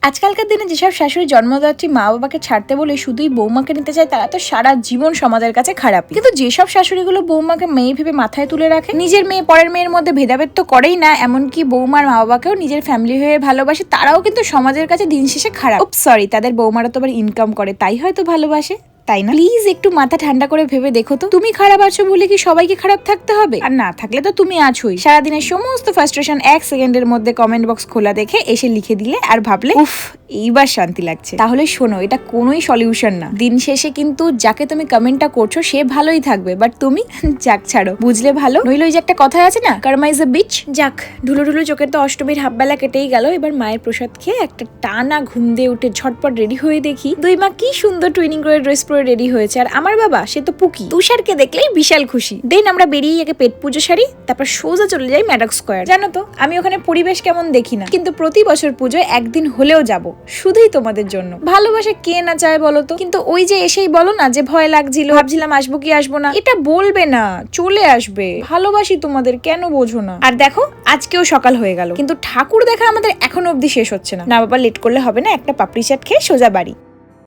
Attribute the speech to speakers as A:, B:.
A: আজকালকার দিনে যেসব শাশুড়ি জন্মদাত্রী মা বাবাকে ছাড়তে বলে শুধুই বৌমাকে নিতে চায় তারা তো সারা জীবন সমাজের কাছে খারাপ। কিন্তু যেসব শাশুড়িগুলো বৌমাকে মেয়ে ভেবে মাথায় তুলে রাখে, নিজের মেয়ে পরের মেয়ের মধ্যে ভেদাভেদ তো করেই না, এমনকি বৌমার মা বাবাকেও নিজের ফ্যামিলি হয়ে ভালোবাসে, তারাও কিন্তু সমাজের কাছে দিন শেষে খারাপ। সরি, তাদের বৌমারা তো আবার ইনকাম করে তাই হয়তো ভালোবাসে, তাই না? প্লিজ একটু মাথা ঠান্ডা করে ভেবে দেখো তো, তুমি খারাপ আছো বলে কি সবাইকে খারাপ থাকতে হবে? আর না থাকলে তো তুমি আছোই। সারাদিনের সমস্ত ফ্রাস্ট্রেশন 1 সেকেন্ডের মধ্যে কমেন্ট বক্স খোলা দেখে এসে লিখে দিলে আর ভাবলে উফ এইবার শান্তি লাগছে। তাহলে শোনো, এটা কোনোই সলিউশন না। দিন শেষে কিন্তু যাকে তুমি কমেন্টটা করছো সে ভালোই থাকবে, বাট তুমি যাক ছাড়ো, বুঝলে ভালো। নইলে ওই যে একটা কথা আছে না, কর্মা ইজ এ বিচ। যাক, ঢুলো ঢুলো চোখের তো অষ্টমীর হাফবেলা কেটেই গেল। এবার মায়ের প্রসাদ খেয়ে একটা টানা ঘুম দিয়ে উঠে ঝটপট রেডি হয়ে দেখি দুই মা কি সুন্দর টুইনিং করে ড্রেস পরে রেডি হয়েছে, আর আমার বাবা সে তো পুকি। তুষারকে দেখলেই বিশাল খুশি। দেন আমরা বেরিয়ে আগে পেট পুজো সারি, তারপর সোজা চলে যাই ম্যাডক স্কোয়ার। জানো তো আমি ওখানে পরিবেশ কেমন দেখি না, কিন্তু প্রতি বছর পুজোয় একদিন হলেও যাব, শুধুই তোমাদের জন্য। ভালোবাসা কে না চায় বলো তো, কিন্তু ওই যে এসেই বলো না যে ভয় লাগছিল, ভাবছিলাম আসবো কি আসবো না, এটা বলবে না, চলে আসবে। ভালোবাসি তোমাদের, কেন বোঝো না? আর দেখো আজকেও সকাল হয়ে গেল, কিন্তু ঠাকুর দেখা আমাদের এখনো অব্দি শেষ হচ্ছে না। না বাবা লেট করলে হবে না, একটা পাপড়ি চাট খেয়ে সোজা বাড়ি।